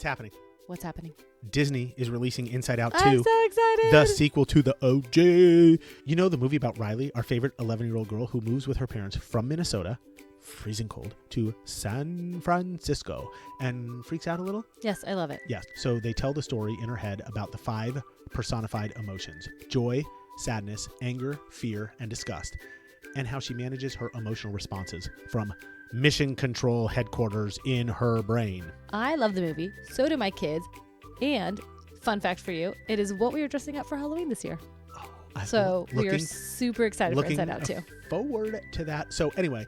happening? What's happening? Disney is releasing Inside Out 2. I'm so excited. The sequel to the OJ. You know the movie about Riley, our favorite 11-year-old girl who moves with her parents from Minnesota, freezing cold, to San Francisco and freaks out a little? Yes, I love it. Yes. So they tell the story in her head about the 5 personified emotions: joy, sadness, anger, fear, and disgust, and how she manages her emotional responses from mission control headquarters in her brain. I love the movie. So do my kids. And fun fact for you, it is what we are dressing up for Halloween this year. So we are super excited for Inside Out 2. Forward to that. So anyway,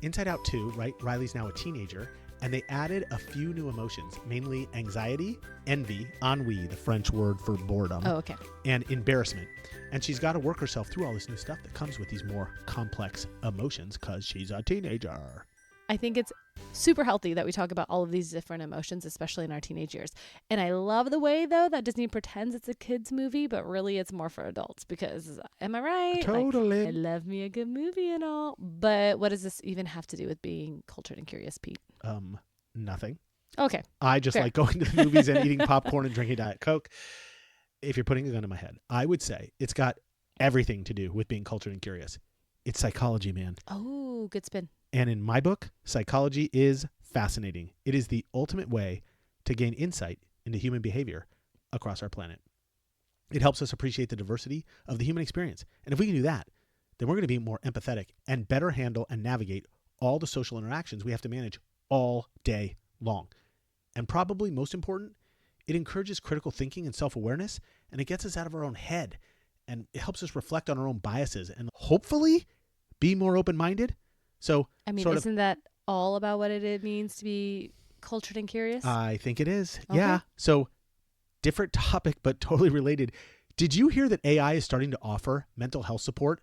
Inside Out 2, right? Riley's now a teenager, and they added a few new emotions, mainly anxiety, envy, ennui, the French word for boredom. Oh, okay. And embarrassment. And she's got to work herself through all this new stuff that comes with these more complex emotions because she's a teenager. I think it's super healthy that we talk about all of these different emotions, especially in our teenage years. And I love the way, though, that Disney pretends it's a kid's movie, but really it's more for adults because, am I right? Totally. I love me a good movie and all. But what does this even have to do with being cultured and curious, Pete? Nothing. Okay. I just like going to the movies and eating popcorn and drinking Diet Coke. If you're putting a gun to my head, I would say it's got everything to do with being cultured and curious. It's psychology, man. Oh, good spin. And in my book, psychology is fascinating. It is the ultimate way to gain insight into human behavior across our planet. It helps us appreciate the diversity of the human experience. And if we can do that, then we're going to be more empathetic and better handle and navigate all the social interactions we have to manage all day long. And probably most important, it encourages critical thinking and self-awareness, and it gets us out of our own head, and it helps us reflect on our own biases and hopefully be more open-minded. So, I mean, isn't that all about what it means to be cultured and curious? I think it is. Okay. Yeah. So, different topic, but totally related. Did you hear that AI is starting to offer mental health support?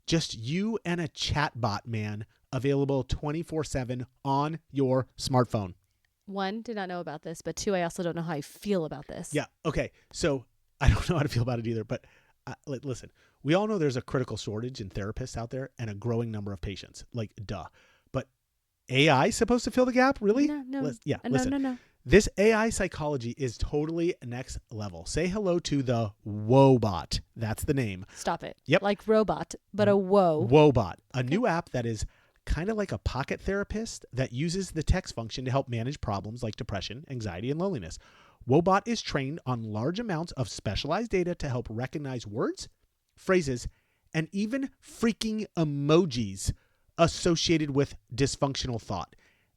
Just you and a chatbot, man, available 24/7 on your smartphone. 1, did not know about this, but 2, I also don't know how I feel about this. Yeah. Okay. So, I don't know how to feel about it either, but listen, we all know there's a critical shortage in therapists out there and a growing number of patients. Like, duh. But AI is supposed to fill the gap? Really? No. Listen. No. This AI psychology is totally next level. Say hello to the Woebot. That's the name. Stop it. Yep. Like robot, but a woe. Woebot, a new app that is kind of like a pocket therapist that uses the text function to help manage problems like depression, anxiety, and loneliness. Woebot is trained on large amounts of specialized data to help recognize words, phrases, and even freaking emojis associated with dysfunctional thought,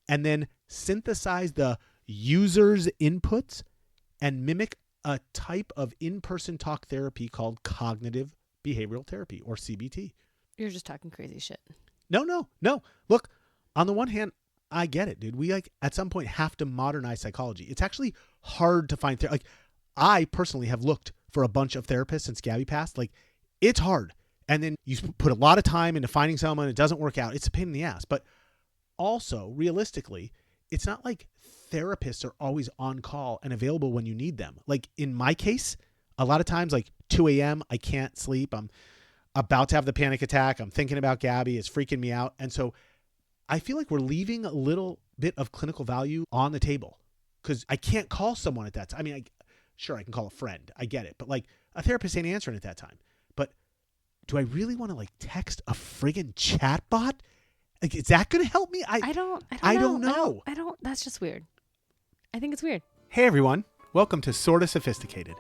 and then synthesize the user's inputs and mimic a type of in-person talk therapy called cognitive behavioral therapy, or CBT. You're just talking crazy shit. No. Look, on the one hand, I get it, dude. We at some point have to modernize psychology. It's actually hard to find I personally have looked for a bunch of therapists since Gabby passed. It's hard. And then you put a lot of time into finding someone, it doesn't work out. It's a pain in the ass. But also, realistically, it's not like therapists are always on call and available when you need them. Like in my case, a lot of times 2 a.m., I can't sleep. I'm about to have the panic attack. I'm thinking about Gabby. It's freaking me out. And so I feel like we're leaving a little bit of clinical value on the table because I can't call someone at that time. I mean, sure, I can call a friend. I get it. But a therapist ain't answering at that time. But do I really want to text a friggin' chatbot? Is that going to help me? I don't know. That's just weird. I think it's weird. Hey, everyone. Welcome to Sorta Sophisticated,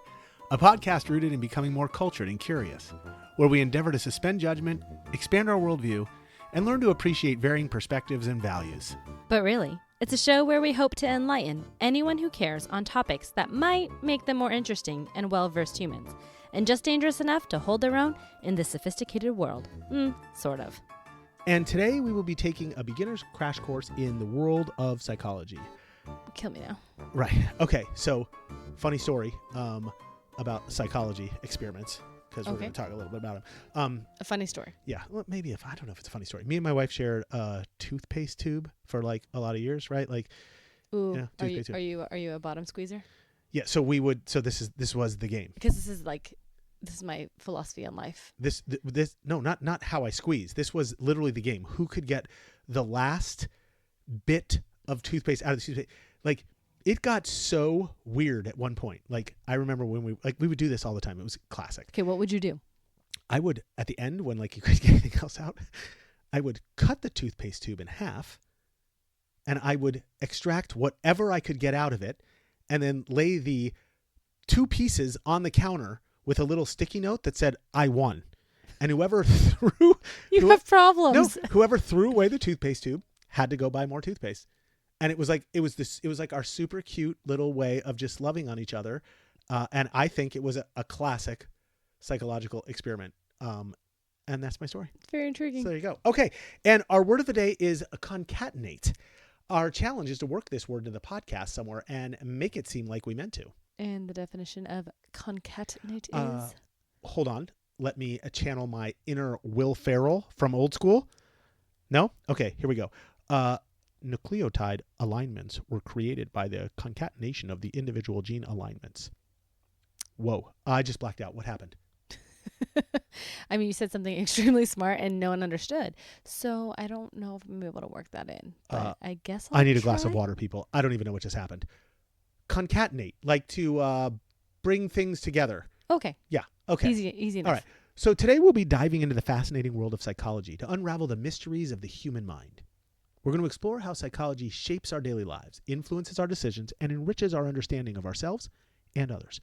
a podcast rooted in becoming more cultured and curious, where we endeavor to suspend judgment, expand our worldview, and learn to appreciate varying perspectives and values. But really, it's a show where we hope to enlighten anyone who cares on topics that might make them more interesting and well-versed humans, and just dangerous enough to hold their own in this sophisticated world. Sort of. And today we will be taking a beginner's crash course in the world of psychology. Kill me now. Right. Okay. So, funny story about psychology experiments, because we're going to talk a little bit about them. A funny story. Yeah. Well, maybe I don't know if it's a funny story. Me and my wife shared a toothpaste tube for a lot of years, right? Ooh. Are you a bottom squeezer? Yeah. So we would. So this was the game. Because this is my philosophy on life. Not how I squeeze. This was literally the game. Who could get the last bit of toothpaste out of the toothpaste? it got so weird at one point. Like, I remember when we would do this all the time. It was classic. Okay, what would you do? I would, at the end, when like you couldn't get anything else out, I would cut the toothpaste tube in half, and I would extract whatever I could get out of it, and then lay the 2 pieces on the counter with a little sticky note that said, "I won." And whoever threw have problems. No, whoever threw away the toothpaste tube had to go buy more toothpaste. And it was like our super cute little way of just loving on each other. And I think it was a classic psychological experiment. And that's my story. It's very intriguing. So there you go. Okay. And our word of the day is concatenate. Our challenge is to work this word into the podcast somewhere and make it seem like we meant to. And the definition of concatenate is? Hold on. Let me channel my inner Will Ferrell from old school. No? Okay, here we go. Nucleotide alignments were created by the concatenation of the individual gene alignments. Whoa, I just blacked out. What happened? I mean, you said something extremely smart and no one understood. So I don't know if I'm able to work that in. But I guess I need a glass of water, people. I don't even know what just happened. Concatenate, like to bring things together. Okay. Yeah. Okay. Easy enough. All right. So today we'll be diving into the fascinating world of psychology to unravel the mysteries of the human mind. We're going to explore how psychology shapes our daily lives, influences our decisions, and enriches our understanding of ourselves and others.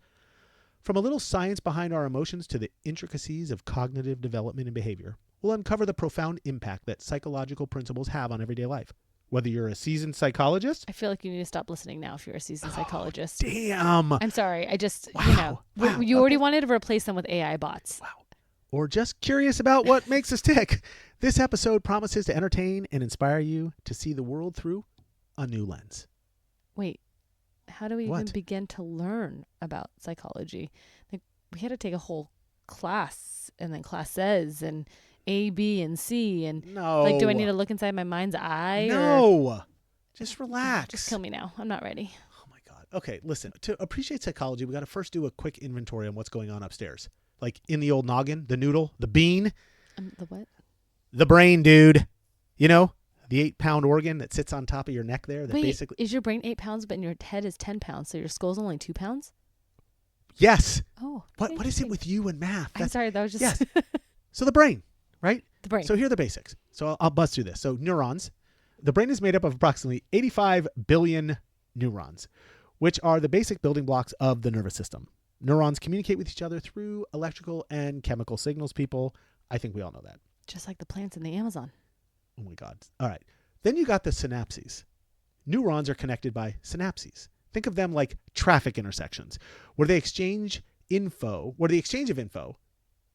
From a little science behind our emotions to the intricacies of cognitive development and behavior, we'll uncover the profound impact that psychological principles have on everyday life. Whether you're a seasoned psychologist. I feel like you need to stop listening now if you're a seasoned psychologist. Damn. I'm sorry. I just, Wow. you already wanted to replace them with AI bots. Wow. Or just curious about what makes us tick. This episode promises to entertain and inspire you to see the world through a new lens. Wait, how do we even begin to learn about psychology? Like, we had to take a whole class and then classes and A, B, and C. And no. Like, do I need to look inside my mind's eye? No. Just relax. Just kill me now. I'm not ready. Oh, my God. Okay, listen. To appreciate psychology, we got to first do a quick inventory on what's going on upstairs. Like in the old noggin, the noodle, the bean. The what? The brain, dude. You know, the 8-pound organ that sits on top of your neck there. That Wait, basically is your brain 8 pounds, but your head is 10 pounds, so your skull's only 2 pounds? Yes. Oh. What is it with you and math? I'm sorry, that was just... Yes. So the brain, right? The brain. So here are the basics. So I'll buzz through this. So neurons. The brain is made up of approximately 85 billion neurons, which are the basic building blocks of the nervous system. Neurons communicate with each other through electrical and chemical signals, people. I think we all know that. Just like the plants in the Amazon. Oh, my God. All right. Then you got the synapses. Neurons are connected by synapses. Think of them like traffic intersections, where the exchange of info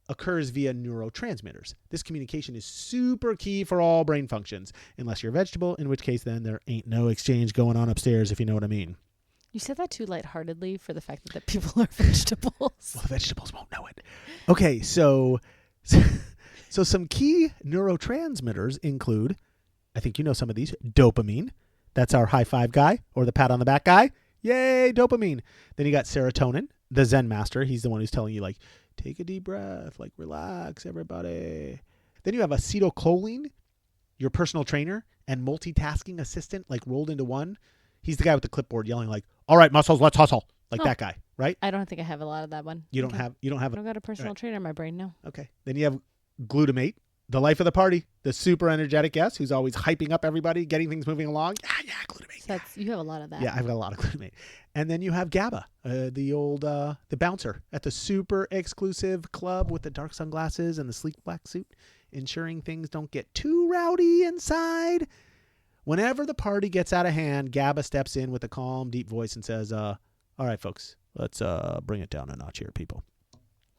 occurs via neurotransmitters. This communication is super key for all brain functions, unless you're a vegetable, in which case then there ain't no exchange going on upstairs, if you know what I mean. You said that too lightheartedly for the fact that people are vegetables. Well, the vegetables won't know it. Okay, so some key neurotransmitters include, I think you know some of these, dopamine. That's our high five guy or the pat on the back guy. Yay, dopamine. Then you got serotonin, the Zen master. He's the one who's telling you, like, take a deep breath, like, relax, everybody. Then you have acetylcholine, your personal trainer and multitasking assistant, like rolled into one. He's the guy with the clipboard yelling like, all right, muscles, let's hustle. Like that guy, right? I don't think I have a lot of that one. You don't have I don't got a personal trainer in my brain, no. Okay. Then you have glutamate, the life of the party, the super energetic guest who's always hyping up everybody, getting things moving along. Yeah, glutamate. So you have a lot of that. Yeah, I've got a lot of glutamate. And then you have GABA, the bouncer at the super exclusive club with the dark sunglasses and the sleek black suit, ensuring things don't get too rowdy inside. Whenever the party gets out of hand, GABA steps in with a calm, deep voice and says, all right, folks, let's bring it down a notch here, people.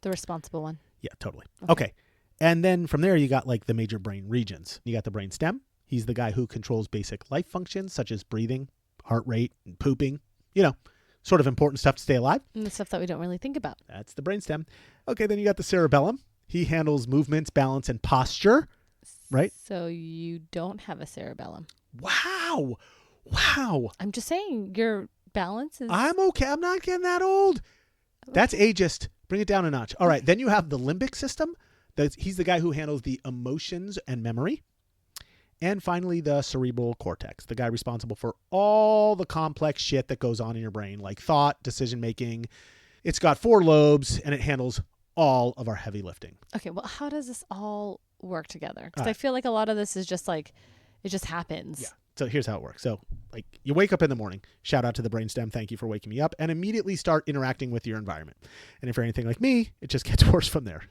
The responsible one. Yeah, totally. Okay. And then from there, you got like the major brain regions. You got the brain stem. He's the guy who controls basic life functions such as breathing, heart rate, and pooping. You know, sort of important stuff to stay alive. And the stuff that we don't really think about. That's the brain stem. Okay, then you got the cerebellum. He handles movements, balance, and posture. Right? So you don't have a cerebellum. Wow. I'm just saying your balance is... I'm okay. I'm not getting that old. Okay. That's ageist. Bring it down a notch. All right. Then you have the limbic system. He's the guy who handles the emotions and memory. And finally, the cerebral cortex, the guy responsible for all the complex shit that goes on in your brain, like thought, decision-making. It's got 4 lobes, and it handles all of our heavy lifting. Okay, well, how does this all work together? Because All I right. feel like a lot of this is just like, it just happens. Yeah. So here's how it works. So like you wake up in the morning, shout out to the brainstem, thank you for waking me up, and immediately start interacting with your environment. And if you're anything like me, it just gets worse from there.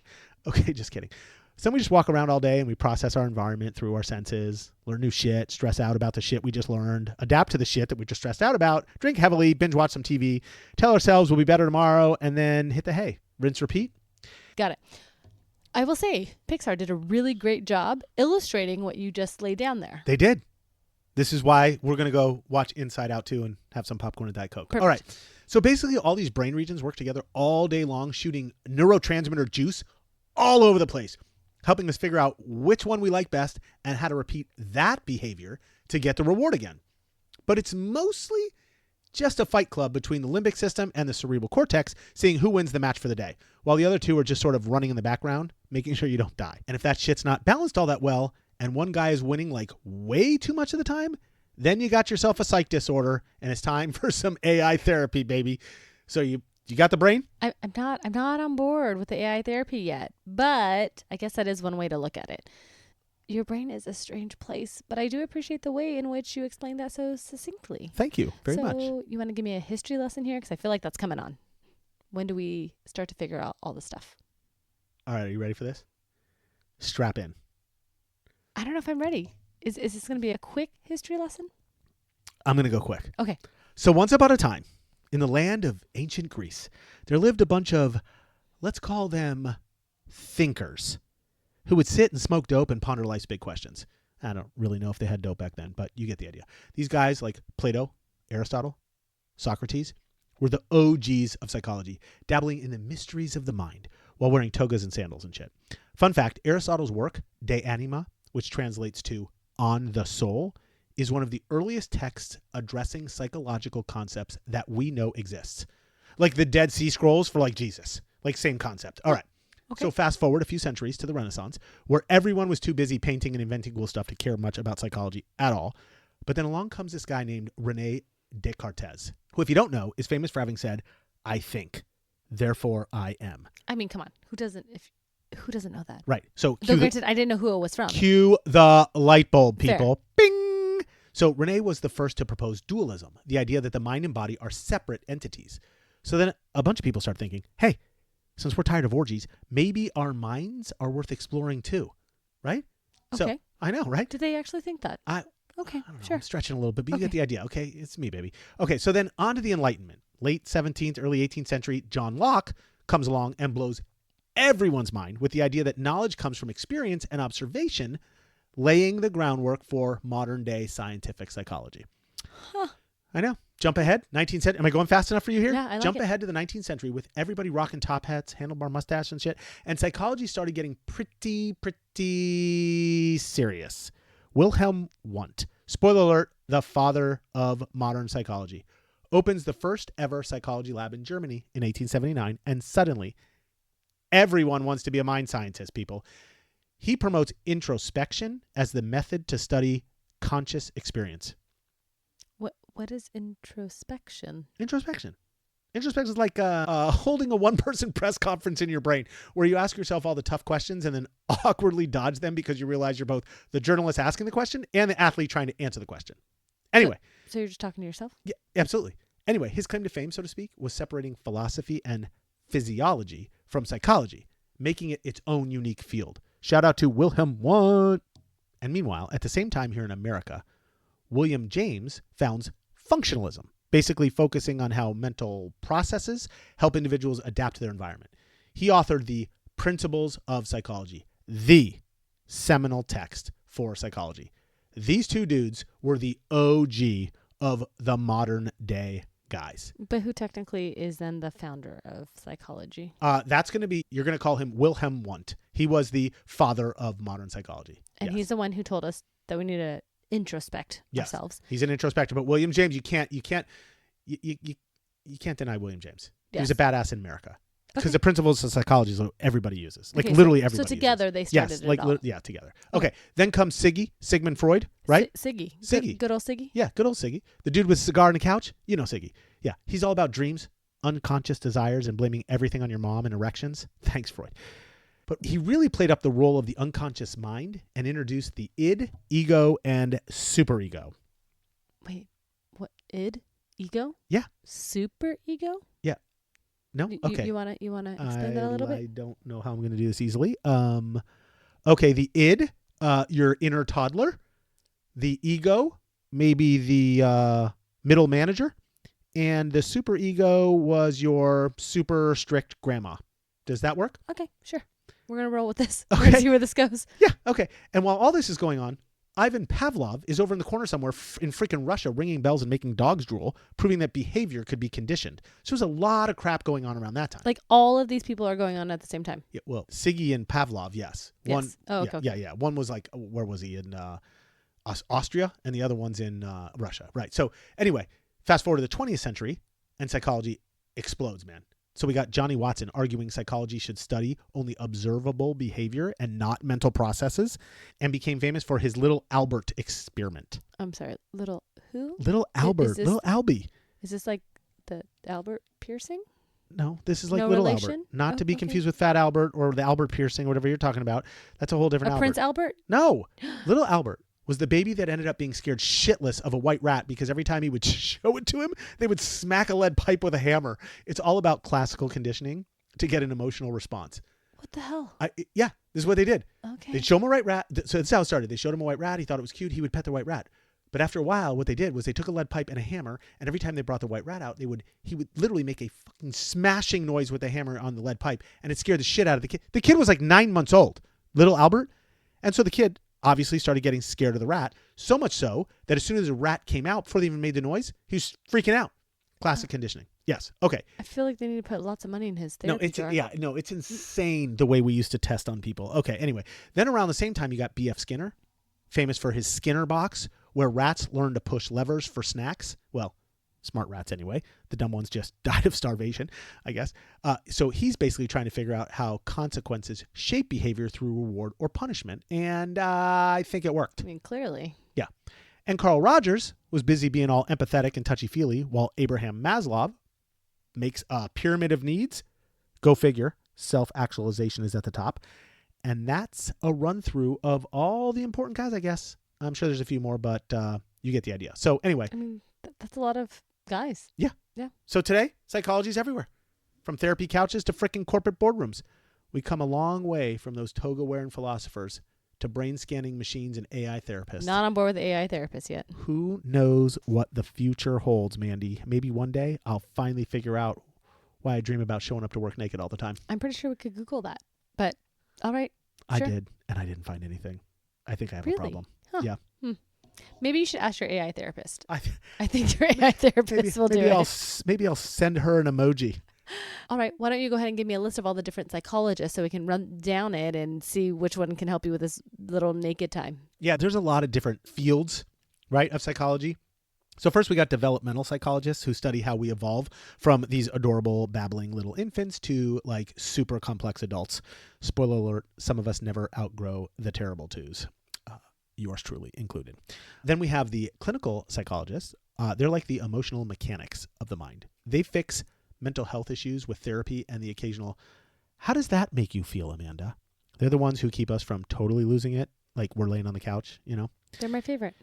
Okay, just kidding. So we just walk around all day and we process our environment through our senses, learn new shit, stress out about the shit we just learned, adapt to the shit that we just stressed out about, drink heavily, binge watch some TV, tell ourselves we'll be better tomorrow, and then hit the hay. Rinse, repeat. Got it. I will say Pixar did a really great job illustrating what you just laid down there. They did. This is why we're going to go watch Inside Out 2 and have some popcorn and Diet Coke. Perfect. All right. So basically all these brain regions work together all day long, shooting neurotransmitter juice all over the place, helping us figure out which one we like best and how to repeat that behavior to get the reward again. But it's mostly just a fight club between the limbic system and the cerebral cortex, seeing who wins the match for the day, while the other two are just sort of running in the background, making sure you don't die. And if that shit's not balanced all that well, and one guy is winning like way too much of the time, then you got yourself a psych disorder, and it's time for some AI therapy, baby. So you got the brain? I'm not on board with the AI therapy yet, but I guess that is one way to look at it. Your brain is a strange place, but I do appreciate the way in which you explained that so succinctly. Thank you very much. So you want to give me a history lesson here? Because I feel like that's coming on. When do we start to figure out all the stuff? All right, are you ready for this? Strap in. I don't know if I'm ready. Is this going to be a quick history lesson? I'm going to go quick. Okay. So once upon a time, in the land of ancient Greece, there lived a bunch of, let's call them thinkers, who would sit and smoke dope and ponder life's big questions. I don't really know if they had dope back then, but you get the idea. These guys like Plato, Aristotle, Socrates were the OGs of psychology, dabbling in the mysteries of the mind while wearing togas and sandals and shit. Fun fact, Aristotle's work, De Anima, which translates to On the Soul, is one of the earliest texts addressing psychological concepts that we know exists. Like the Dead Sea Scrolls for like Jesus. Like same concept. All right. Okay. So fast forward a few centuries to the Renaissance, where everyone was too busy painting and inventing cool stuff to care much about psychology at all. But then along comes this guy named René Descartes, who, if you don't know, is famous for having said, "I think, therefore I am." I mean, come on. Who doesn't know that? Right. So Though granted, I didn't know who it was from. cue the light bulb, Fair. people. Bing! So René was the first to propose dualism, the idea that the mind and body are separate entities. So then a bunch of people start thinking, hey, since we're tired of orgies, maybe our minds are worth exploring too, right? Okay. So I know, right? Did they actually think that? I Okay, don't know, sure. I'm stretching a little bit, but you Okay. get the idea. Okay, it's me, baby. Okay, so then on to the Enlightenment. Late 17th, early 18th century, John Locke comes along and blows everyone's mind with the idea that knowledge comes from experience and observation, laying the groundwork for modern day scientific psychology. Huh. I know. Jump ahead. 19th century. Am I going fast enough for you here? Yeah, I like Jump it. ahead to the 19th century with everybody rocking top hats, handlebar mustache and shit. And psychology started getting pretty serious. Wilhelm Wundt, spoiler alert, the father of modern psychology, opens the first ever psychology lab in Germany in 1879. And suddenly, everyone wants to be a mind scientist, people. He promotes introspection as the method to study conscious experience. What is introspection? Introspection is like holding a one-person press conference in your brain where you ask yourself all the tough questions and then awkwardly dodge them because you realize you're both the journalist asking the question and the athlete trying to answer the question. Anyway. So you're just talking to yourself? Yeah, absolutely. Anyway, his claim to fame, so to speak, was separating philosophy and physiology from psychology, making it its own unique field. Shout out to Wilhelm Wundt. And meanwhile, at the same time here in America, William James founds functionalism, basically focusing on how mental processes help individuals adapt to their environment. He authored the Principles of Psychology, the seminal text for psychology. These two dudes were the OG of the modern day guys. But who technically is then the founder of psychology? That's going to be, you're going to call him Wilhelm Wundt. He was the father of modern psychology. And Yes. he's the one who told us that we need to introspect Yes. ourselves. He's an introspector, but William James, you can't deny William James. He was Yes. a badass in America. because the principles of psychology is what everybody uses. Like Okay, literally everybody. So together they started yes, it like all. yeah, together. Okay, then comes Sigmund Freud, right? Siggy. Siggy. Good old Siggy. Yeah, good old Siggy. The dude with a cigar on the couch. You know Siggy. Yeah, he's all about dreams, unconscious desires, and blaming everything on your mom and erections. Thanks, Freud. But he really played up the role of the unconscious mind and introduced the id, ego, and superego. Wait, what? Id? Ego? Yeah. Super ego? Yeah. No? Okay. You wanna explain that a little bit? I don't know how I'm going to do this easily. Okay, the id, your inner toddler. The ego, maybe the middle manager. And the superego was your super strict grandma. Does that work? Okay, sure. We're going to roll with this. Okay. We're going to see where this goes. Yeah, okay. And while all this is going on, Ivan Pavlov is over in the corner somewhere in freaking Russia ringing bells and making dogs drool, proving that behavior could be conditioned. So there's a lot of crap going on around that time. Like all of these people are going on at the same time. Yeah, well, Siggy and Pavlov, yes. One, Yes. Oh, okay. Yeah. One was like, where was he? In Austria, and the other one's in Russia. Right. So anyway, fast forward to the 20th century, and psychology explodes, man. So we got Johnny Watson arguing psychology should study only observable behavior and not mental processes, and became famous for his Little Albert experiment. I'm sorry. Little who? Little Albert. Little Albie. Is this like the Albert piercing? No, this is like No Little relation? Albert. Not to be Okay. confused with Fat Albert or the Albert piercing or whatever you're talking about. That's a whole different Albert. Prince Albert? No. Little Albert was the baby that ended up being scared shitless of a white rat because every time he would show it to him, they would smack a lead pipe with a hammer. It's all about classical conditioning to get an emotional response. What the hell? Yeah, this is what they did. Okay. They'd show him a white rat. So that's how it started. They showed him a white rat. He thought it was cute. He would pet the white rat. But after a while, what they did was they took a lead pipe and a hammer, and every time they brought the white rat out, he would literally make a fucking smashing noise with the hammer on the lead pipe, and it scared the shit out of the kid. The kid was like 9 months old, Little Albert. And so the kid obviously started getting scared of the rat, so much so that as soon as the rat came out, before they even made the noise, he was freaking out. Classic conditioning. Yes. Okay. I feel like they need to put lots of money in his therapy jar. It's insane the way we used to test on people. Okay. Anyway, then around the same time, you got B.F. Skinner, famous for his Skinner box, where rats learn to push levers for snacks. Well, smart rats anyway. The dumb ones just died of starvation, I guess. So he's basically trying to figure out how consequences shape behavior through reward or punishment. And I think it worked. I mean, clearly. Yeah. And Carl Rogers was busy being all empathetic and touchy-feely, while Abraham Maslow makes a pyramid of needs. Go figure. Self-actualization is at the top. And that's a run-through of all the important guys, I guess. I'm sure there's a few more, but you get the idea. So anyway. I mean, that's a lot of guys. Yeah. Yeah. So today, psychology's everywhere. From therapy couches to frickin' corporate boardrooms. We come a long way from those toga-wearing philosophers to brain-scanning machines and AI therapists. Not on board with the AI therapist yet. Who knows what the future holds, Mandy? Maybe one day I'll finally figure out why I dream about showing up to work naked all the time. I'm pretty sure we could Google that. But, all right. I sure. did, and I didn't find anything. I think I have a Really? problem. Huh. Yeah. Maybe you should ask your AI therapist. I think your AI therapist will do it. Maybe I'll send her an emoji. All right. Why don't you go ahead and give me a list of all the different psychologists so we can run down it and see which one can help you with this little naked time. Yeah, there's a lot of different fields, right, of psychology. So first we got developmental psychologists who study how we evolve from these adorable babbling little infants to like super complex adults. Spoiler alert, some of us never outgrow the terrible twos. Yours truly included. Then we have the clinical psychologists. They're like the emotional mechanics of the mind. They fix mental health issues with therapy and the occasional, how does that make you feel, Amanda? They're the ones who keep us from totally losing it, like we're laying on the couch, you know? They're my favorite.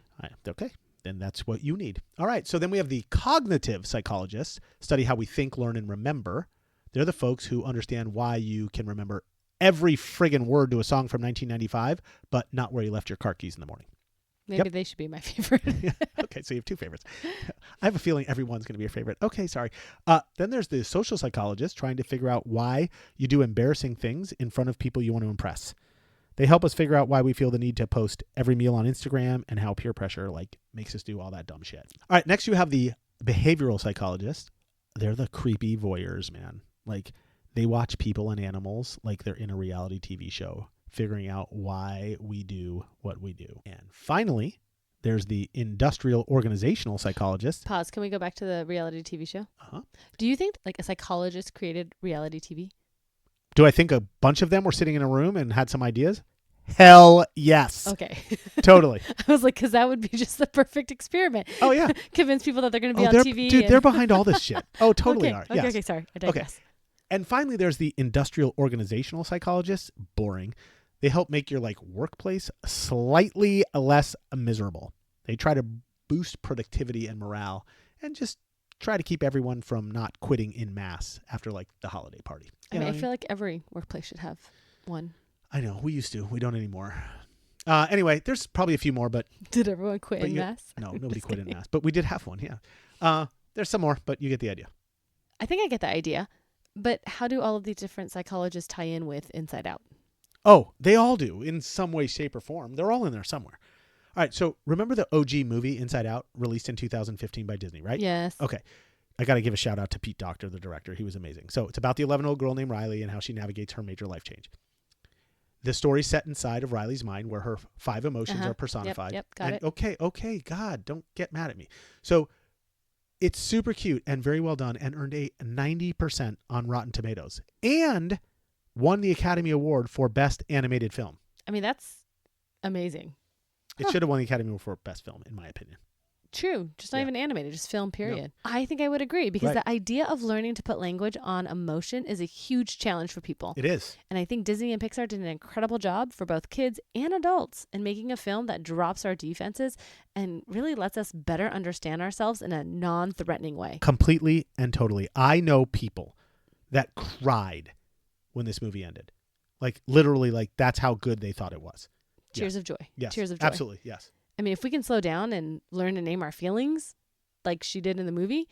Okay, then that's what you need. All right, so then we have the cognitive psychologists, study how we think, learn, and remember. They're the folks who understand why you can remember every friggin' word to a song from 1995, but not where you left your car keys in the morning. Maybe they should be my favorite. Okay, so you have two favorites. I have a feeling everyone's going to be your favorite. Okay, sorry. Then there's the social psychologist trying to figure out why you do embarrassing things in front of people you want to impress. They help us figure out why we feel the need to post every meal on Instagram and how peer pressure makes us do all that dumb shit. All right, next you have the behavioral psychologist. They're the creepy voyeurs, man. They watch people and animals like they're in a reality TV show, figuring out why we do what we do. And finally, there's the industrial organizational psychologist. Pause. Can we go back to the reality TV show? Uh-huh. Do you think a psychologist created reality TV? Do I think a bunch of them were sitting in a room and had some ideas? Hell yes. Okay. Totally. I was like, because that would be just the perfect experiment. Oh, yeah. Convince people that they're going to be on they're, TV. Dude, they're behind all this shit. Oh, totally okay. are. Okay, Yes. okay, sorry. I digress. Okay. And finally, there's the industrial organizational psychologists. Boring. They help make your workplace slightly less miserable. They try to boost productivity and morale and just try to keep everyone from not quitting in mass after the holiday party. I feel like every workplace should have one. I know. We used to. We don't anymore. Anyway, there's probably a few more, but... Did everyone quit in mass? No, nobody quit in mass. But we did have one, yeah. There's some more, but you get the idea. I think I get the idea. But how do all of these different psychologists tie in with Inside Out? Oh, they all do in some way, shape, or form. They're all in there somewhere. All right, so remember the OG movie, Inside Out, released in 2015 by Disney, right? Yes. Okay. I got to give a shout out to Pete Docter, the director. He was amazing. So it's about the 11-year-old girl named Riley and how she navigates her major life change. The story's set inside of Riley's mind where her 5 emotions are personified. Yep, got it. Okay, God, don't get mad at me. So it's super cute and very well done and earned a 90% on Rotten Tomatoes and won the Academy Award for Best Animated Film. I mean, that's amazing. It should have won the Academy Award for Best Film, in my opinion. True. Just not even animated, just film, period. No. I think I would agree because Right. the idea of learning to put language on emotion is a huge challenge for people. It is. And I think Disney and Pixar did an incredible job for both kids and adults in making a film that drops our defenses and really lets us better understand ourselves in a non-threatening way. Completely and totally. I know people that cried when this movie ended. Literally, that's how good they thought it was. Cheers of joy. Yes. Cheers of joy. Absolutely, yes. I mean, if we can slow down and learn to name our feelings like she did in the movie,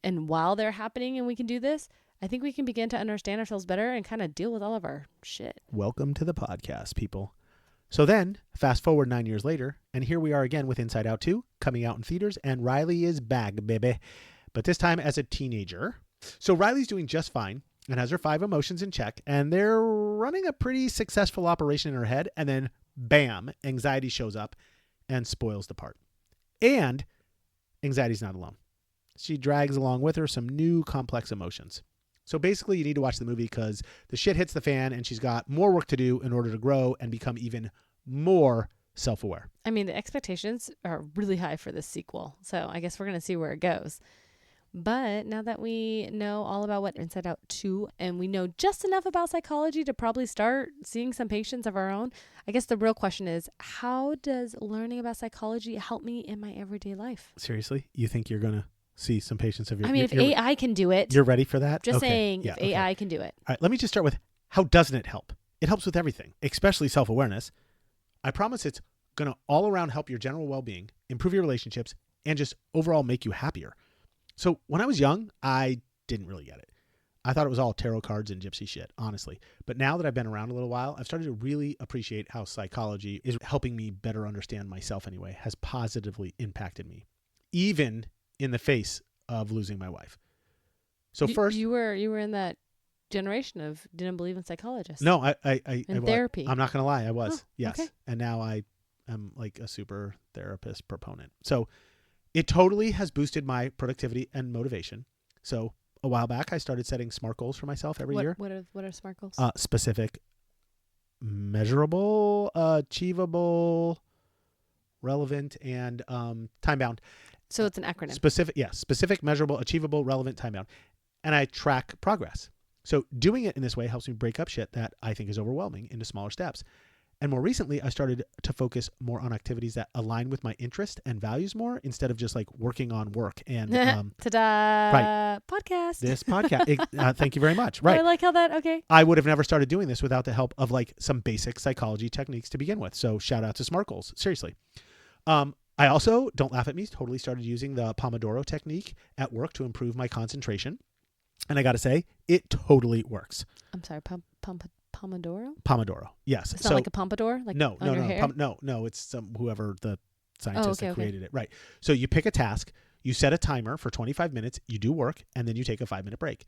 and while they're happening and we can do this, I think we can begin to understand ourselves better and kind of deal with all of our shit. Welcome to the podcast, people. So then, fast forward 9 years later, and here we are again with Inside Out 2, coming out in theaters, and Riley is back, baby. But this time as a teenager. So Riley's doing just fine and has her 5 emotions in check, and they're running a pretty successful operation in her head, and then bam, anxiety shows up and spoils the part. And anxiety's not alone. She drags along with her some new complex emotions. So basically, you need to watch the movie because the shit hits the fan and she's got more work to do in order to grow and become even more self-aware. I mean, the expectations are really high for this sequel, so I guess we're going to see where it goes. But now that we know all about what Inside Out 2 and we know just enough about psychology to probably start seeing some patients of our own, I guess the real question is, how does learning about psychology help me in my everyday life? Seriously? You think you're going to see some patients of your... I mean, if AI can do it... You're ready for that? Just saying, if AI can do it. All right, let me just start with, how doesn't it help? It helps with everything, especially self-awareness. I promise it's going to all around help your general well-being, improve your relationships, and just overall make you happier. So when I was young, I didn't really get it. I thought it was all tarot cards and gypsy shit, honestly. But now that I've been around a little while, I've started to really appreciate how psychology is helping me better understand myself anyway, has positively impacted me, even in the face of losing my wife. So first... You were in that generation of didn't believe in psychologists. No, I therapy. I'm not going to lie. I was. Yes. Okay. And now I am a super therapist proponent. So it totally has boosted my productivity and motivation. So a while back, I started setting SMART goals for myself every year. What are SMART goals? Specific, measurable, achievable, relevant, and time-bound. So it's an acronym. Specific, measurable, achievable, relevant, time-bound. And I track progress. So doing it in this way helps me break up shit that I think is overwhelming into smaller steps. And more recently, I started to focus more on activities that align with my interest and values more instead of just working on work and ta-da! Right. Podcast. This podcast. Thank you very much. Right. I like how that. Okay. I would have never started doing this without the help of some basic psychology techniques to begin with. So shout out to SMART goals. Seriously. I also, don't laugh at me, totally started using the Pomodoro technique at work to improve my concentration. And I got to say, it totally works. I'm sorry, Pomodoro? Pomodoro, yes. It's not like a pompadour? No. Hair? No, it's whoever the scientist that created it. Right. So you pick a task, you set a timer for 25 minutes, you do work, and then you take a 5-minute break.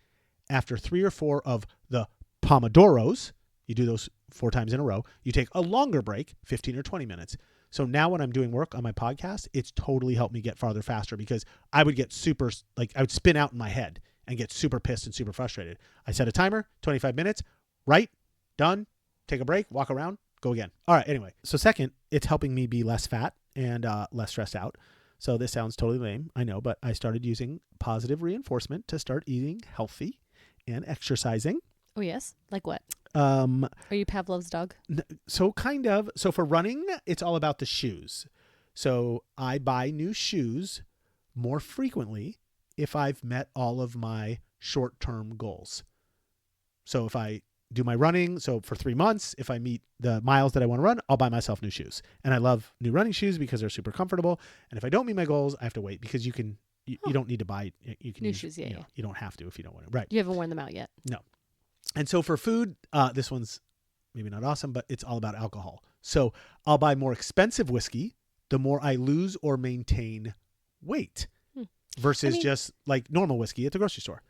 After 3 or 4 of the Pomodoros, you do those 4 times in a row, you take a longer break, 15 or 20 minutes. So now when I'm doing work on my podcast, it's totally helped me get farther faster because I would get super, I would spin out in my head and get super pissed and super frustrated. I set a timer, 25 minutes, Write, done, take a break, walk around, go again. All right, anyway. So second, it's helping me be less fat and less stressed out. So this sounds totally lame, I know, but I started using positive reinforcement to start eating healthy and exercising. Oh, yes? Like what? Are you Pavlov's dog? So kind of. So for running, it's all about the shoes. So I buy new shoes more frequently if I've met all of my short-term goals. So if I do my running, so for 3 months, if I meet the miles that I want to run, I'll buy myself new shoes. And I love new running shoes because they're super comfortable. And if I don't meet my goals, I have to wait because you don't need to buy, you can New use, shoes, yeah, yeah. You don't have to if you don't want to. Right. You haven't worn them out yet. No. And so for food, this one's maybe not awesome, but it's all about alcohol. So I'll buy more expensive whiskey the more I lose or maintain weight versus just like normal whiskey at the grocery store.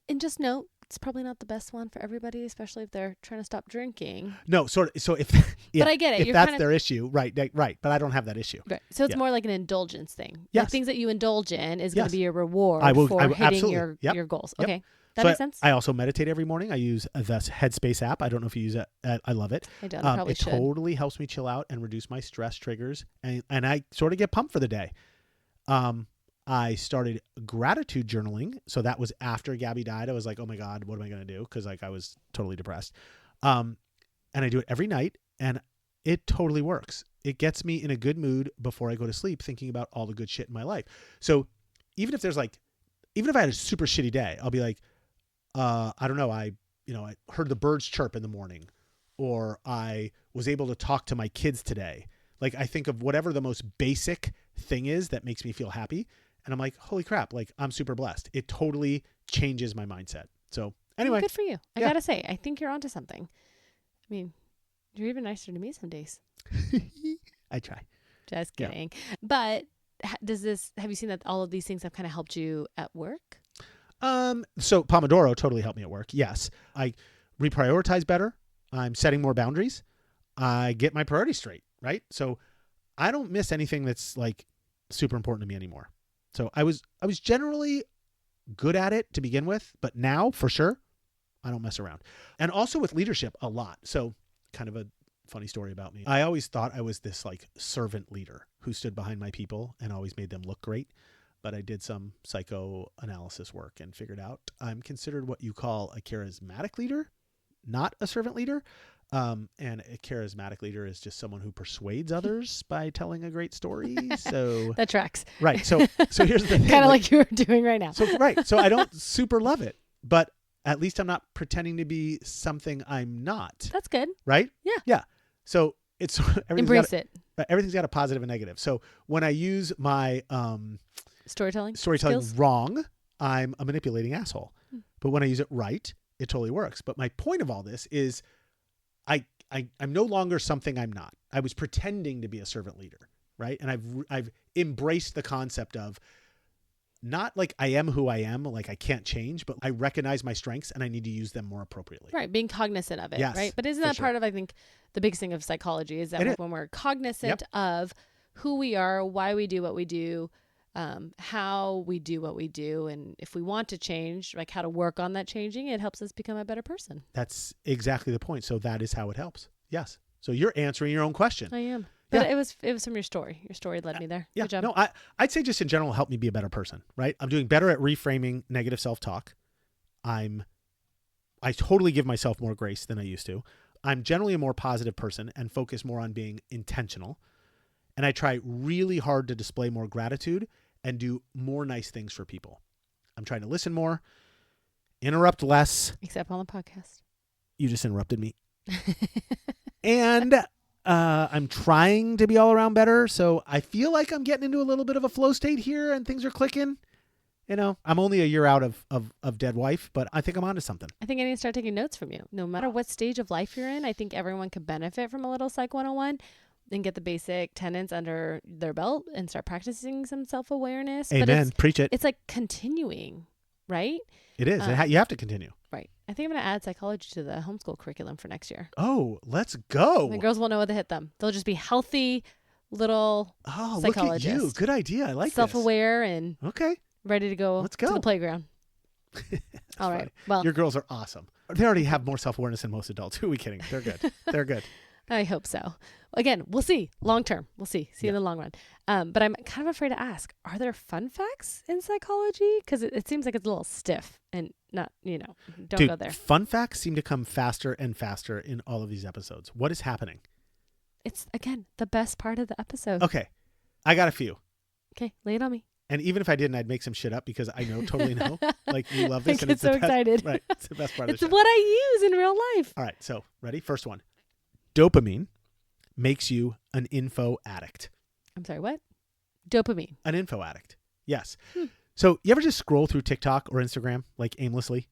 And just note, it's probably not the best one for everybody, especially if they're trying to stop drinking. No, sort of. So if, but I get it. If You're that's their issue, right. But I don't have that issue. Right. So it's more like an indulgence thing. Yes. Like things that you indulge in is going to be your reward for hitting absolutely. your goals. Yep. Okay. That makes sense. I also meditate every morning. I use the Headspace app. I don't know if you use it. I love it. I don't. I probably it should. Totally helps me chill out and reduce my stress triggers. And I sort of get pumped for the day. I started gratitude journaling. So that was after Gabby died. I was like, oh my God, what am I going to do? Because like I was totally depressed. And I do it every night and it totally works. It gets me in a good mood before I go to sleep thinking about all the good shit in my life. So even if I had a super shitty day, I'll be like, I don't know. I heard the birds chirp in the morning, or I was able to talk to my kids today. Like I think of whatever the most basic thing is that makes me feel happy. And I'm like, holy crap, like I'm super blessed. It totally changes my mindset. So anyway. Good for you. I got to say, I think you're onto something. I mean, you're even nicer to me some days. I try. Just kidding. Yeah. But have you seen that all of these things have kind of helped you at work? So Pomodoro totally helped me at work. Yes. I reprioritize better. I'm setting more boundaries. I get my priorities straight, right? So I don't miss anything that's like super important to me anymore. So I was generally good at it to begin with, but now for sure, I don't mess around. And also with leadership a lot. So kind of a funny story about me. I always thought I was this like servant leader who stood behind my people and always made them look great. But I did some psychoanalysis work and figured out I'm considered what you call a charismatic leader, not a servant leader. And a charismatic leader is just someone who persuades others by telling a great story. So that tracks. Right. So here's the thing. Kind of like you were doing right now. So I don't super love it, but at least I'm not pretending to be something I'm not. That's good. Right? Yeah. Yeah. So it's embrace it. Everything's got a positive and negative. So when I use my storytelling skills wrong, I'm a manipulating asshole. But when I use it right, it totally works. But my point of all this is I'm no longer something I'm not. I was pretending to be a servant leader, right? And I've embraced the concept of not like I am who I am, like I can't change, but I recognize my strengths and I need to use them more appropriately. Right, being cognizant of it, yes, right? But isn't that part of, I think, the biggest thing of psychology is that when we're cognizant of who we are, why we do what we do, how we do what we do, and if we want to change, like how to work on that changing, it helps us become a better person. That's exactly the point. So that is how it helps. Yes. So you're answering your own question. I am. But it was from your story. Your story led me there. Yeah. Good job. No, I'd say just in general help me be a better person, right? I'm doing better at reframing negative self-talk. I totally give myself more grace than I used to. I'm generally a more positive person and focus more on being intentional. And I try really hard to display more gratitude and do more nice things for people. I'm trying to listen more, interrupt less. Except on the podcast. You just interrupted me. And I'm trying to be all around better. So I feel like I'm getting into a little bit of a flow state here and things are clicking. You know, I'm only a year out of Dead Wife, but I think I'm onto something. I think I need to start taking notes from you. No matter what stage of life you're in, I think everyone could benefit from a little Psych 101 and get the basic tenets under their belt and start practicing some self-awareness. Amen. Preach it. It's like continuing, right? It is. You have to continue. Right. I think I'm going to add psychology to the homeschool curriculum for next year. Oh, let's go. The girls won't know what to hit them. They'll just be healthy little psychologists. Look at you. Good idea. I like self-aware and okay. Ready to go, let's go to the playground. All right. Funny. Well, your girls are awesome. They already have more self-awareness than most adults. Who are we kidding? They're good. They're good. I hope so. Again, we'll see. Long term. We'll see. See in the long run. But I'm kind of afraid to ask, are there fun facts in psychology? Because it seems like it's a little stiff and not, don't go there. Fun facts seem to come faster and faster in all of these episodes. What is happening? It's, again, the best part of the episode. Okay. I got a few. Okay. Lay it on me. And even if I didn't, I'd make some shit up because I totally know. Like, you love this. I get so excited. Right. It's the best part of the show. It's what I use in real life. All right. So, ready? First one. Dopamine makes you an info addict. I'm sorry, what? Dopamine. An info addict. Yes. So, you ever just scroll through TikTok or Instagram, like aimlessly?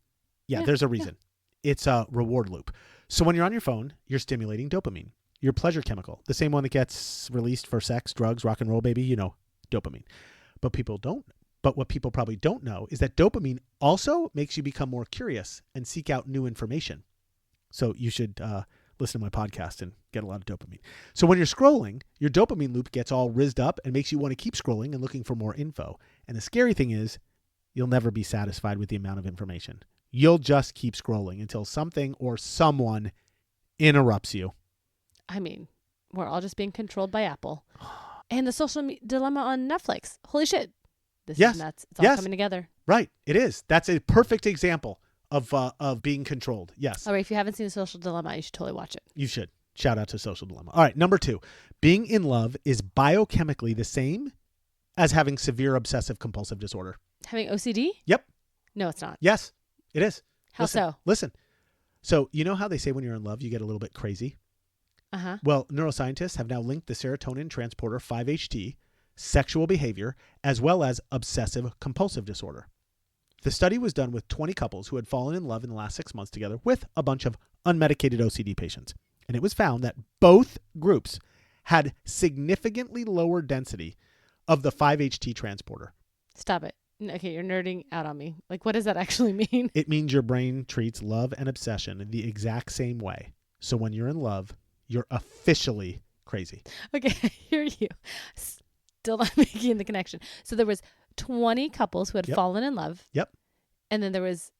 Yeah, there's a reason. Yeah. It's a reward loop. So, when you're on your phone, you're stimulating dopamine, your pleasure chemical, the same one that gets released for sex, drugs, rock and roll, baby, dopamine. But what people probably don't know is that dopamine also makes you become more curious and seek out new information. So you should listen to my podcast and get a lot of dopamine. So when you're scrolling, your dopamine loop gets all rizzed up and makes you want to keep scrolling and looking for more info. And the scary thing is you'll never be satisfied with the amount of information. You'll just keep scrolling until something or someone interrupts you. I mean, we're all just being controlled by Apple. And the social dilemma on Netflix. Holy shit. This is nuts. It's all coming together. Right. It is. That's a perfect example of being controlled. Yes. All right. If you haven't seen the social dilemma, you should totally watch it. You should. Shout out to Social Dilemma. All right. Number 2. Being in love is biochemically the same as having severe obsessive compulsive disorder. Having OCD? Yep. No, it's not. Yes, it is. How so? Listen. So you know how they say when you're in love, you get a little bit crazy? Uh-huh. Well, neuroscientists have now linked the serotonin transporter 5-HT, sexual behavior, as well as obsessive compulsive disorder. The study was done with 20 couples who had fallen in love in the last 6 months together with a bunch of unmedicated OCD patients. And it was found that both groups had significantly lower density of the 5-HT transporter. Stop it. Okay, you're nerding out on me. Like, what does that actually mean? It means your brain treats love and obsession the exact same way. So when you're in love, you're officially crazy. Okay, I hear you. Still not making the connection. So there was 20 couples who had fallen in love. Yep. And then there was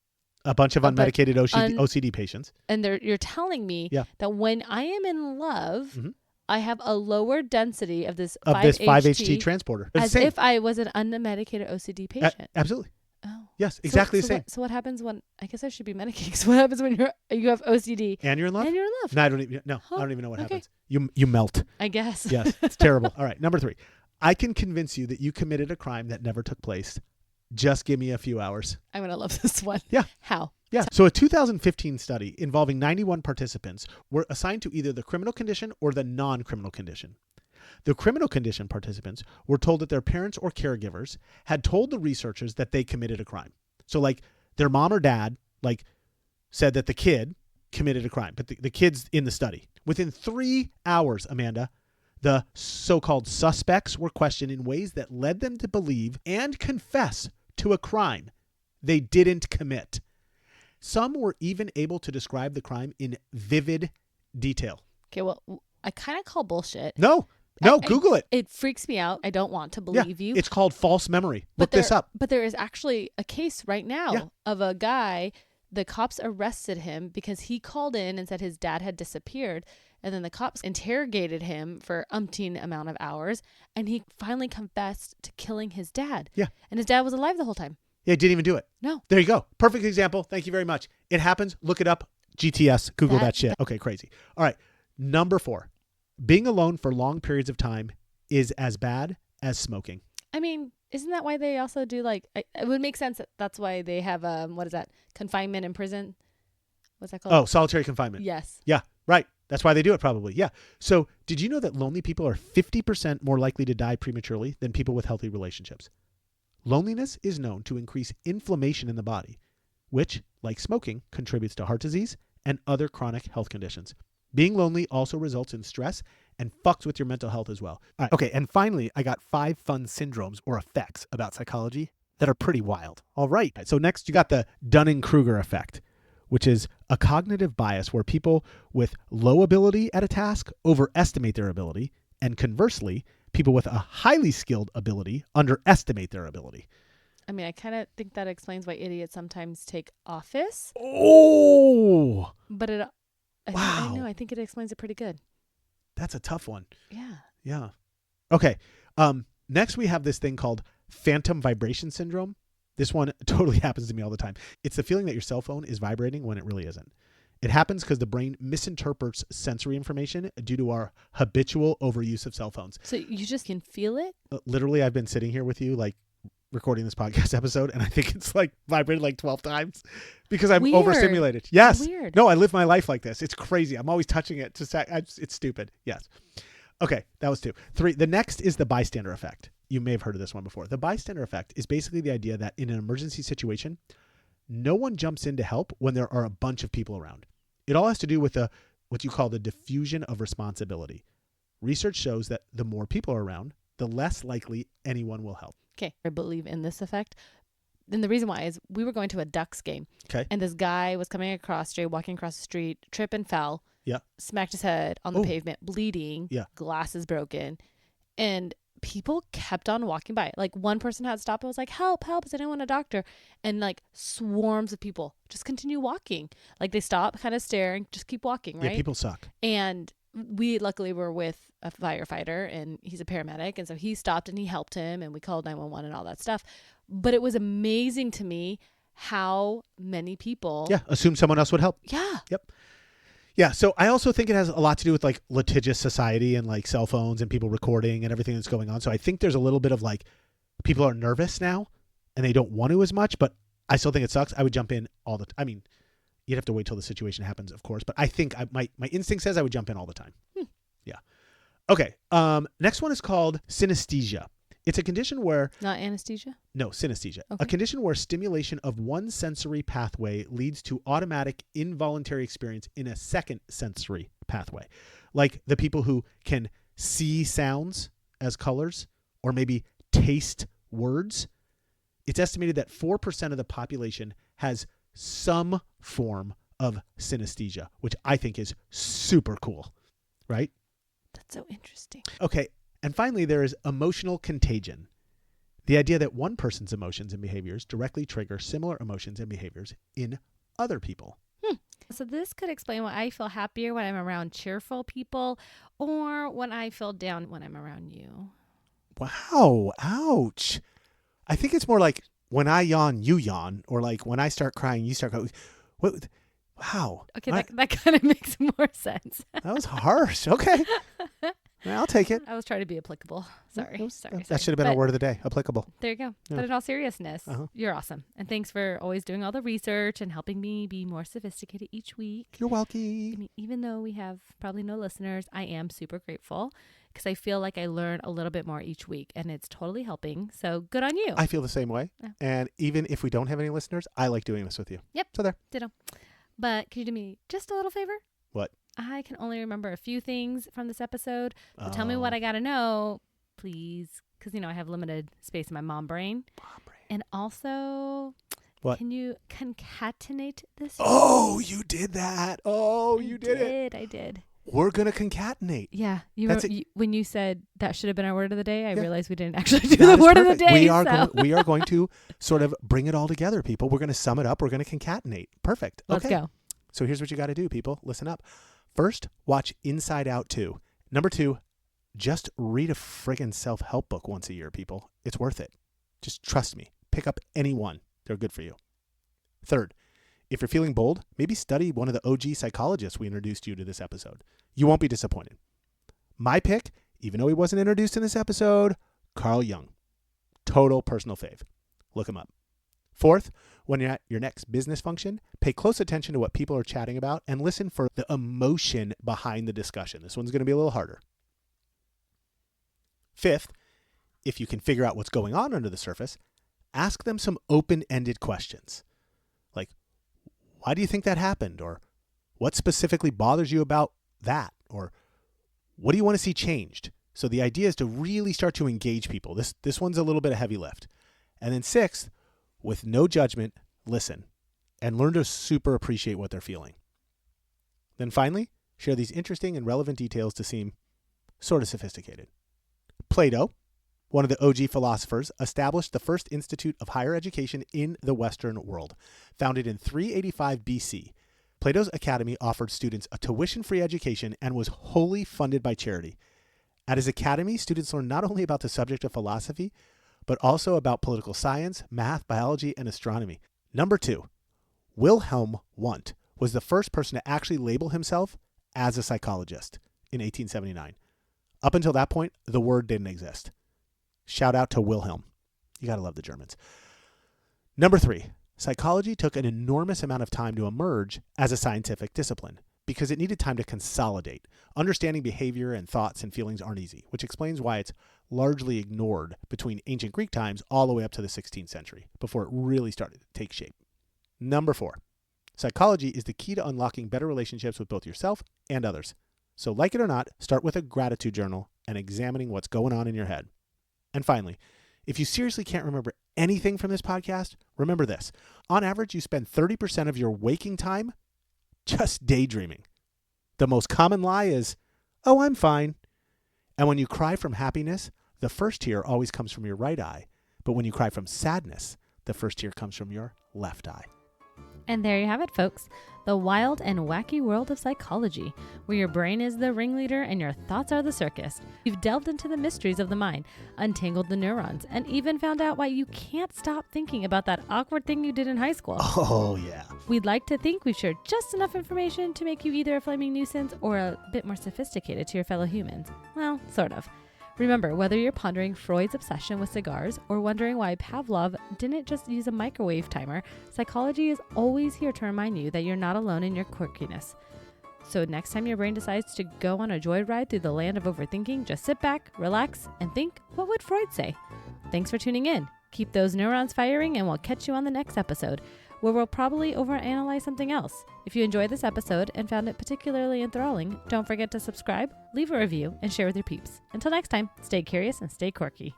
a bunch of unmedicated OCD patients. And you're telling me that when I am in love, I have a lower density of this 5-HT transporter. As if I was an unmedicated OCD patient. Absolutely. Oh. Yes, exactly the same. So what happens when, I guess I should be medicated. So what happens when you have OCD? And you're in love? And you're in love. No, I don't even know what happens. You melt. I guess. Yes, it's terrible. All right, number 3. I can convince you that you committed a crime that never took place. Just give me a few hours. I'm going to love this one. Yeah. How? Yeah. So a 2015 study involving 91 participants were assigned to either the criminal condition or the non-criminal condition. The criminal condition participants were told that their parents or caregivers had told the researchers that they committed a crime. So like their mom or dad said that the kid committed a crime, but the kid's in the study. Within 3 hours, Amanda, the so-called suspects were questioned in ways that led them to believe and confess to a crime they didn't commit. Some were even able to describe the crime in vivid detail. Okay, well, I kind of call bullshit. No, Google it. It freaks me out. I don't want to believe you. It's called false memory. Look this up. But there is actually a case right now of a guy, the cops arrested him because he called in and said his dad had disappeared. And then the cops interrogated him for umpteen amount of hours. And he finally confessed to killing his dad. Yeah. And his dad was alive the whole time. Yeah, didn't even do it. No. There you go. Perfect example. Thank you very much. It happens. Look it up. GTS. Google that shit. Okay, crazy. All right. Number 4. Being alone for long periods of time is as bad as smoking. I mean, isn't that why they also do it would make sense that that's why they have, what is that? Confinement in prison? What's that called? Oh, solitary confinement. Yes. Yeah, right. That's why they do it probably. Yeah. So did you know that lonely people are 50% more likely to die prematurely than people with healthy relationships? Loneliness is known to increase inflammation in the body, which, like smoking, contributes to heart disease and other chronic health conditions. Being lonely also results in stress and fucks with your mental health as well. All right. Okay, and finally, I got 5 fun syndromes or effects about psychology that are pretty wild. All right. So next, you got the Dunning-Kruger effect, which is a cognitive bias where people with low ability at a task overestimate their ability, and conversely, people with a highly skilled ability underestimate their ability. I mean, I kind of think that explains why idiots sometimes take office. Oh, But I wow. know. I think it explains it pretty good. That's a tough one. Yeah. Yeah. Okay. Next we have this thing called phantom vibration syndrome. This one totally happens to me all the time. It's the feeling that your cell phone is vibrating when it really isn't. It happens because the brain misinterprets sensory information due to our habitual overuse of cell phones. So you just can feel it? Literally, I've been sitting here with you, like recording this podcast episode, and I think it's like vibrated like 12 times because I'm Weird. overstimulated. Yes. Weird. No, I live my life like this. It's crazy. I'm always touching it. It's stupid. Yes. Okay, that was 2. 3. The next is the bystander effect. You may have heard of this one before. The bystander effect is basically the idea that in an emergency situation, no one jumps in to help when there are a bunch of people around. It all has to do with what you call the diffusion of responsibility. Research shows that the more people are around, the less likely anyone will help. Okay, I believe in this effect. And the reason why is we were going to a Ducks game. Okay. And this guy was coming across, walking across the street, tripped and fell. Yeah. Smacked his head on the pavement, bleeding. Yeah. Glasses broken. And people kept on walking by. Like one person had stopped and was like, help, is anyone a doctor? And like swarms of people just continue walking. Like they stop, kind of stare and just keep walking, right? Yeah, people suck. And we luckily were with a firefighter and he's a paramedic. And so he stopped and he helped him and we called 911 and all that stuff. But it was amazing to me how many people. Yeah, assume someone else would help. Yeah. Yep. Yeah, so I also think it has a lot to do with like litigious society and like cell phones and people recording and everything that's going on. So I think there's a little bit of like people are nervous now and they don't want to as much, but I still think it sucks. I would jump in all the time. I mean, you'd have to wait till the situation happens, of course, but I think my instinct says I would jump in all the time. Yeah. Okay. Next one is called synesthesia. It's a condition where... Not anesthesia? No, synesthesia. Okay. A condition where stimulation of one sensory pathway leads to automatic involuntary experience in a second sensory pathway. Like the people who can see sounds as colors or maybe taste words. It's estimated that 4% of the population has some form of synesthesia, which I think is super cool, right? That's so interesting. Okay. And finally, there is emotional contagion. The idea that one person's emotions and behaviors directly trigger similar emotions and behaviors in other people. So this could explain why I feel happier when I'm around cheerful people or when I feel down when I'm around you. Wow. Ouch. I think it's more like when I yawn, you yawn, or like when I start crying, you start crying. What? Wow. Okay, that kind of makes more sense. That was harsh. Okay. I'll take it. I was trying to be applicable. Sorry. That should have been our word of the day. Applicable. There you go. Yeah. But in all seriousness, you're awesome. And thanks for always doing all the research and helping me be more sophisticated each week. You're welcome. I mean, even though we have probably no listeners, I am super grateful because I feel like I learn a little bit more each week and it's totally helping. So good on you. I feel the same way. Yeah. And even if we don't have any listeners, I like doing this with you. Yep. So there. Ditto. But can you do me just a little favor? What? I can only remember a few things from this episode. So tell me what I got to know, please. Because, I have limited space in my mom brain. And also, what? Can you concatenate this? Oh, you did that. Oh, you did it. I did. We're going to concatenate. Yeah. When you said that should have been our word of the day, I realized we didn't actually do that the word perfect. of the day. We are going to sort of bring it all together, people. We're going to sum it up. We're going to concatenate. Perfect. Let's go. So here's what you got to do, people. Listen up. First, watch Inside Out 2. Number 2, just read a friggin' self-help book once a year, people. It's worth it. Just trust me. Pick up any one. They're good for you. Third, if you're feeling bold, maybe study one of the OG psychologists we introduced you to this episode. You won't be disappointed. My pick, even though he wasn't introduced in this episode, Carl Jung. Total personal fave. Look him up. Fourth, when you're at your next business function, pay close attention to what people are chatting about and listen for the emotion behind the discussion. This one's going to be a little harder. Fifth, if you can figure out what's going on under the surface, ask them some open-ended questions. Like, why do you think that happened? Or what specifically bothers you about that? Or what do you want to see changed? So the idea is to really start to engage people. This one's a little bit of heavy lift. And then sixth, with no judgment, listen and learn to super appreciate what they're feeling. Then finally, share these interesting and relevant details to seem sort of sophisticated. Play-Doh, one of the OG philosophers, established the first institute of higher education in the Western world. Founded in 385 BC, Plato's Academy offered students a tuition-free education and was wholly funded by charity. At his academy, students learned not only about the subject of philosophy, but also about political science, math, biology, and astronomy. Number 2, Wilhelm Wundt was the first person to actually label himself as a psychologist in 1879. Up until that point, the word didn't exist. Shout out to Wilhelm. You gotta love the Germans. Number 3, psychology took an enormous amount of time to emerge as a scientific discipline because it needed time to consolidate. Understanding behavior and thoughts and feelings aren't easy, which explains why it's largely ignored between ancient Greek times all the way up to the 16th century before it really started to take shape. Number 4, psychology is the key to unlocking better relationships with both yourself and others. So like it or not, start with a gratitude journal and examining what's going on in your head. And finally, if you seriously can't remember anything from this podcast, remember this. On average, you spend 30% of your waking time just daydreaming. The most common lie is, oh, I'm fine. And when you cry from happiness, the first tear always comes from your right eye. But when you cry from sadness, the first tear comes from your left eye. And there you have it, folks. The wild and wacky world of psychology, where your brain is the ringleader and your thoughts are the circus. You've delved into the mysteries of the mind, untangled the neurons, and even found out why you can't stop thinking about that awkward thing you did in high school. Oh, yeah. We'd like to think we've shared just enough information to make you either a flaming nuisance or a bit more sophisticated to your fellow humans. Well, sort of. Remember, whether you're pondering Freud's obsession with cigars or wondering why Pavlov didn't just use a microwave timer, psychology is always here to remind you that you're not alone in your quirkiness. So next time your brain decides to go on a joyride through the land of overthinking, just sit back, relax, and think, what would Freud say? Thanks for tuning in. Keep those neurons firing, and we'll catch you on the next episode, where we'll probably overanalyze something else. If you enjoyed this episode and found it particularly enthralling, don't forget to subscribe, leave a review, and share with your peeps. Until next time, stay curious and stay quirky.